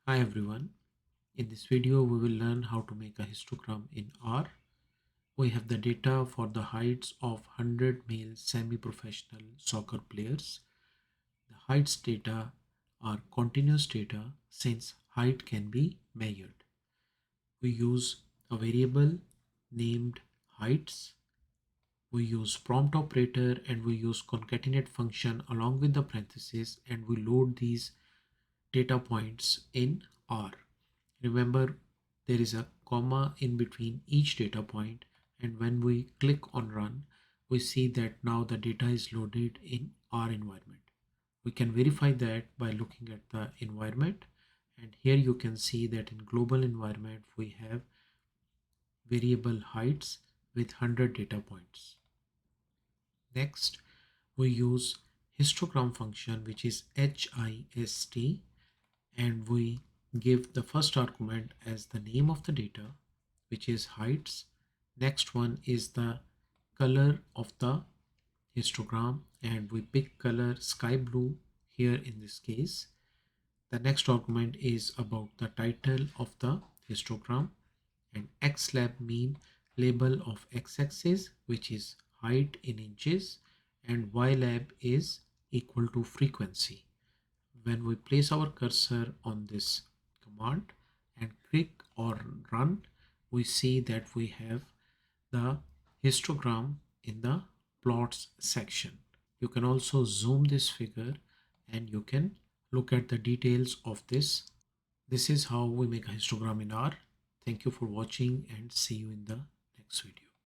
Hi everyone. In this video we will learn how to make a histogram in R. We have the data for the heights of 100 male semi-professional soccer players. The heights data are continuous data since height can be measured. We use a variable named heights. We use prompt operator and we use concatenate function along with the parentheses, and we load these data points in R. Remember, there is a comma in between each data point, and when we click on run, we see that now the data is loaded in our environment. We can verify that by looking at the environment, and here you can see that in global environment we have variable heights with 100 data points. Next, we use histogram function, which is HIST, and we give the first argument as the name of the data, which is heights. Next one is the color of the histogram, and we pick color sky blue here in this case. The next argument is about the title of the histogram, and xlab mean label of x-axis, which is height in inches, and ylab is equal to frequency. When we place our cursor on this command and click or run, we see that we have the histogram in the plots section. You can also zoom this figure and you can look at the details of this. This is how we make a histogram in R. Thank you for watching and see you in the next video.